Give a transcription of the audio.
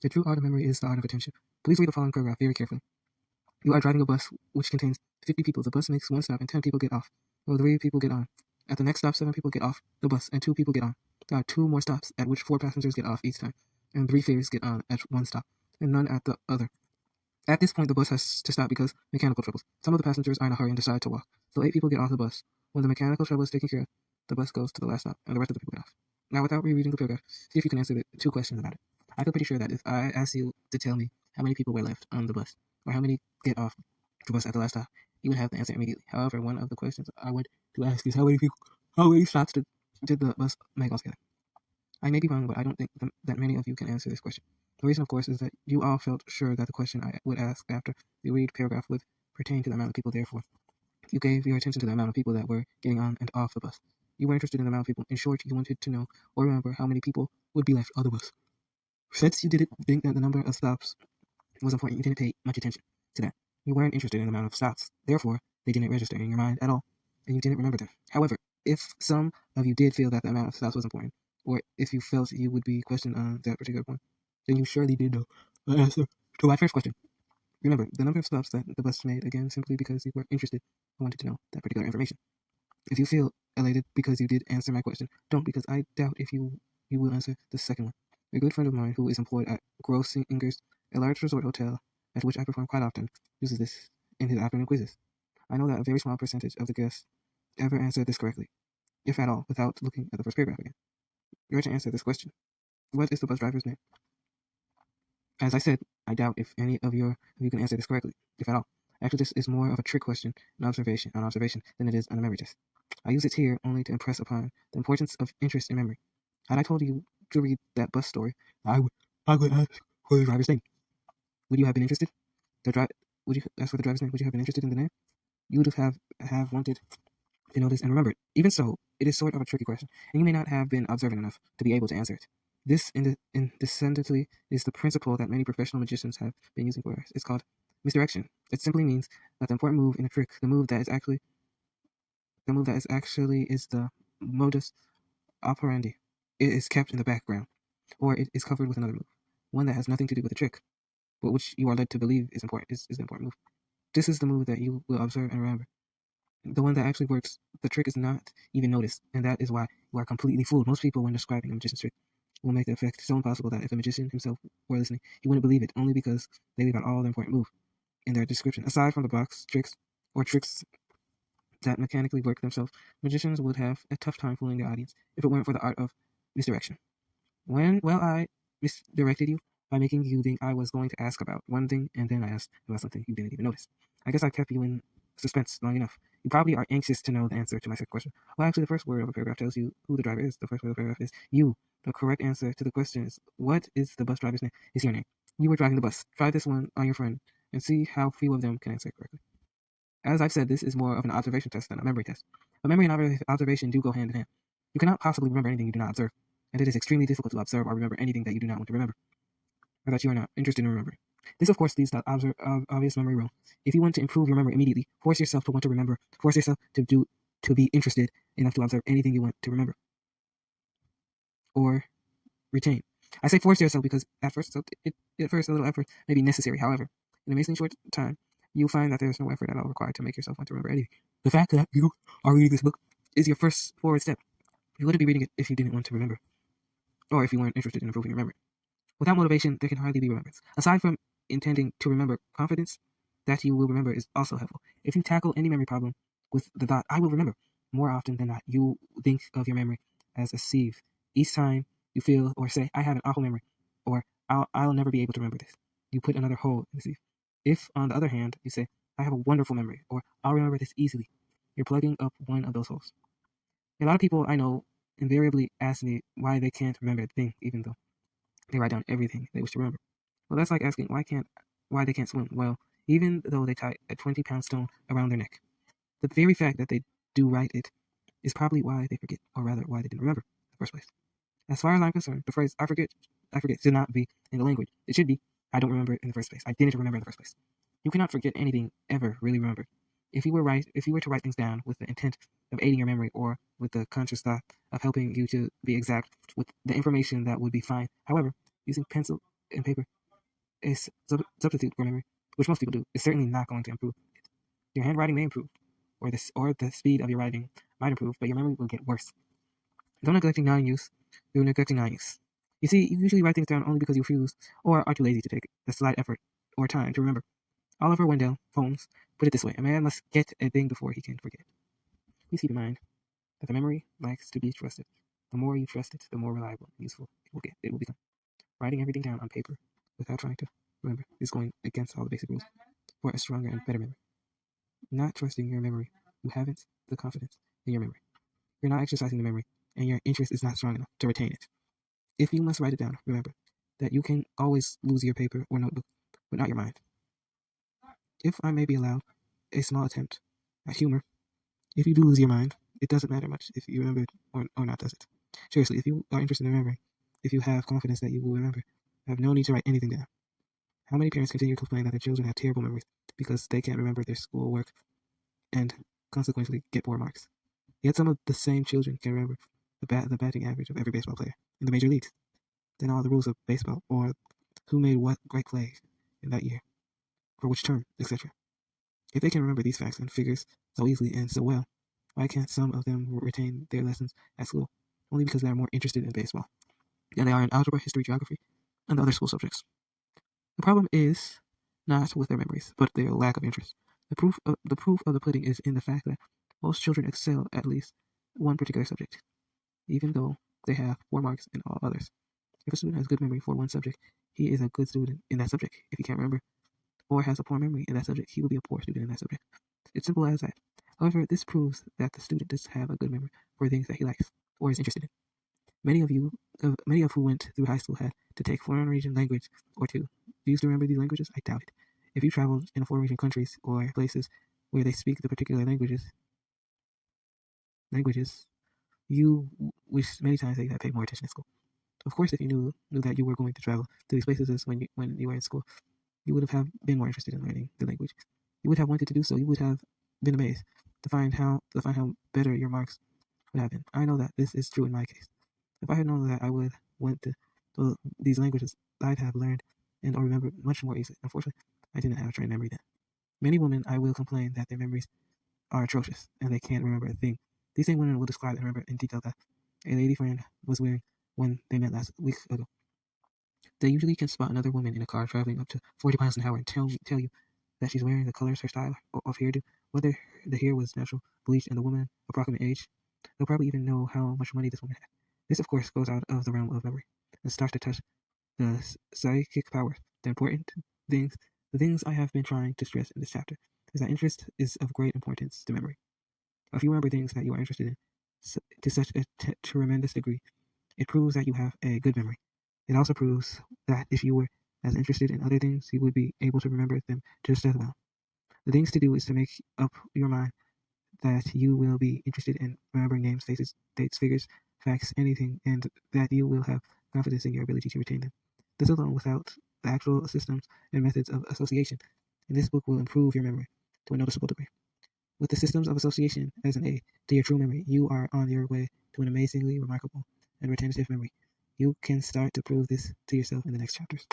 The true art of memory is the art of attention. Please read the following paragraph very carefully. You are driving a bus which contains 50 people. The bus makes one stop and 10 people get off. Well, 3 people get on. At the next stop, 7 people get off the bus and 2 people get on. There are 2 more stops at which 4 passengers get off each time, and 3 fares get on at one stop, and none at the other. At this point, the bus has to stop because mechanical troubles. Some of the passengers are in a hurry and decide to walk, so 8 people get off the bus. When the mechanical trouble is taken care of, the bus goes to the last stop, and the rest of the people get off. Now, without rereading the paragraph, see if you can answer the 2 questions about it. I feel pretty sure that if I asked you to tell me how many people were left on the bus, or how many get off the bus at the last stop, you would have the answer immediately. However, one of the questions I would to ask is how many stops did the bus make altogether? I may be wrong, but I don't think that many of you can answer this question. The reason, of course, is that you all felt sure that the question I would ask after the read paragraph would pertain to the amount of people. Therefore, you gave your attention to the amount of people that were getting on and off the bus. You were interested in the amount of people. In short, you wanted to know or remember how many people would be left on the bus. Since you didn't think that the number of stops was important, you didn't pay much attention to that. You weren't interested in the amount of stops. Therefore, they didn't register in your mind at all, and you didn't remember them. However, if some of you did feel that the amount of stops was important, or if you felt you would be questioned on that particular point, then you surely did know the answer to my first question. Remember, the number of stops that the bus made, again, simply because you were interested and wanted to know that particular information. If you feel elated because you did answer my question, don't, because I doubt if you will answer the second one. A good friend of mine who is employed at Grossinger's, a large resort hotel at which I perform quite often, uses this in his afternoon quizzes. I know that a very small percentage of the guests ever answer this correctly, if at all, without looking at the first paragraph again. You're to answer this question. What is the bus driver's name? As I said, I doubt if any of you can answer this correctly, if at all. Actually, this is more of a trick question, an observation, than it is on a memory test. I use it here only to impress upon the importance of interest in memory. Had I told you to read that bus story, I would ask for the driver's name. Would you have been interested? Would you ask for the driver's name? Would you have been interested in the name? You would have wanted to know this and remember it. Even so, it is sort of a tricky question, and you may not have been observant enough to be able to answer it. This, indecently, is the principle that many professional magicians have been using for years. It's called misdirection. It simply means that the important move in a trick, the move that is actually the modus operandi, it is kept in the background, or it is covered with another move, one that has nothing to do with the trick, but which you are led to believe is important. Is the important move. This is the move that you will observe and remember. The one that actually works. The trick is not even noticed, and that is why you are completely fooled. Most people, when describing a magician's trick, will make the effect so impossible that if a magician himself were listening, he wouldn't believe it, only because they leave out all the important move in their description. Aside from the box tricks or tricks that mechanically work themselves, magicians would have a tough time fooling their audience if it weren't for the art of misdirection. I misdirected you by making you think I was going to ask about one thing, and then I asked about something you didn't even notice. I guess I kept you in suspense long enough. You probably are anxious to know the answer to my second question. Well, actually, the first word of a paragraph tells you who the driver is. The first word of the paragraph is you. The correct answer to the question is, what is the bus driver's name? Is your name. You were driving the bus. Try this one on your friend and see how few of them can answer correctly. As I've said, this is more of an observation test than a memory test. But memory and observation do go hand in hand. You cannot possibly remember anything you do not observe, and it is extremely difficult to observe or remember anything that you do not want to remember, or that you are not interested in remembering. This, of course, leads to obvious memory rule. If you want to improve your memory immediately, force yourself to want to remember. Force yourself to be interested enough to observe anything you want to remember or retain. I say force yourself because at first a little effort may be necessary. However, in a amazingly short time, you'll find that there is no effort at all required to make yourself want to remember anything. The fact that you are reading this book is your first forward step. You wouldn't be reading it if you didn't want to remember, or if you weren't interested in improving your memory. Without motivation, there can hardly be remembrance. Aside from intending to remember, confidence that you will remember is also helpful. If you tackle any memory problem with the thought, I will remember, more often than not, you think of your memory as a sieve. Each time you feel or say, I have an awful memory, or I'll never be able to remember this, you put another hole in the sieve. If, on the other hand, you say, I have a wonderful memory, or I'll remember this easily, you're plugging up one of those holes. A lot of people I know invariably ask me why they can't remember a thing, even though they write down everything they wish to remember. Well, that's like asking why they can't swim. Well, even though they tie a 20-pound stone around their neck, the very fact that they do write it is probably why they forget, or rather, why they didn't remember in the first place. As far as I'm concerned, the phrase "I forget" should not be in the language. It should be "I don't remember it in the first place. I didn't remember in the first place." You cannot forget anything ever really remembered. If you were to write things down with the intent of aiding your memory, or with the conscious thought of helping you to be exact with the information, that would be fine. However, using pencil and paper a substitute for memory, which most people do, is certainly not going to improve it. Your handwriting may improve, or the speed of your writing might improve, but your memory will get worse. Don't neglecting non-use, you're neglecting non-use. You see, you usually write things down only because you refuse or are too lazy to take the slight effort or time to remember. Oliver Wendell Holmes put it this way: a man must get a thing before he can forget. Please keep in mind that the memory likes to be trusted. The more you trust it, the more reliable and useful it will become. Writing everything down on paper without trying to remember is going against all the basic rules for a stronger and better memory. Not trusting your memory, you haven't the confidence in your memory. You're not exercising the memory, and your interest is not strong enough to retain it. If you must write it down, remember that you can always lose your paper or notebook, but not your mind. If I may be allowed a small attempt at humor, if you do lose your mind, it doesn't matter much if you remember it or not, does it? Seriously, if you are interested in memory, if you have confidence that you will remember, you have no need to write anything down. How many parents continue to complain that their children have terrible memories because they can't remember their schoolwork and consequently get poor marks? Yet some of the same children can remember the batting average of every baseball player in the major leagues, then all the rules of baseball, or who made what great play in that year, for which term, etc. If they can remember these facts and figures so easily and so well, why can't some of them retain their lessons at school? Only because they are more interested in baseball than they are in algebra, history, geography, and the other school subjects. The problem is not with their memories, but their lack of interest. The proof of the pudding is in the fact that most children excel at least one particular subject, even though they have poor marks in all others. If a student has good memory for one subject, he is a good student in that subject. If he can't remember or has a poor memory in that subject, he will be a poor student in that subject. It's simple as that. However, this proves that the student does have a good memory for things that he likes or is interested in. Many of who went through high school had to take foreign region language or two. Do you still remember these languages? I doubt it. If you traveled in foreign region countries or places where they speak the particular languages, you wish many times that you had paid more attention in school. Of course, if you knew that you were going to travel to these places when you were in school, you would have been more interested in learning the language. You would have wanted to do so. You would have been amazed to find how better your marks would have been. I know that this is true in my case. If I had known that I would went to these languages, I'd have learned and or remembered much more easily. Unfortunately, I didn't have a trained memory then. Many women I will complain that their memories are atrocious and they can't remember a thing. These same women will describe and remember in detail that a lady friend was wearing when they met last week ago. They usually can spot another woman in a car traveling up to 40 miles an hour and tell you that she's wearing the colors, her style of hairdo, whether the hair was natural, bleached, and the woman's approximate age. They'll probably even know how much money this woman had. This, of course, goes out of the realm of memory and starts to touch the psychic powers. The important things, the things I have been trying to stress in this chapter, is that interest is of great importance to memory. If you remember things that you are interested in to such a tremendous degree, it proves that you have a good memory. It also proves that if you were as interested in other things, you would be able to remember them just as well. The things to do is to make up your mind that you will be interested in remembering names, faces, dates, figures, facts, anything, and that you will have confidence in your ability to retain them. This alone, without the actual systems and methods of association in this book, will improve your memory to a noticeable degree. With the systems of association as an aid to your true memory, you are on your way to an amazingly remarkable and retentive memory. You can start to prove this to yourself in the next chapters.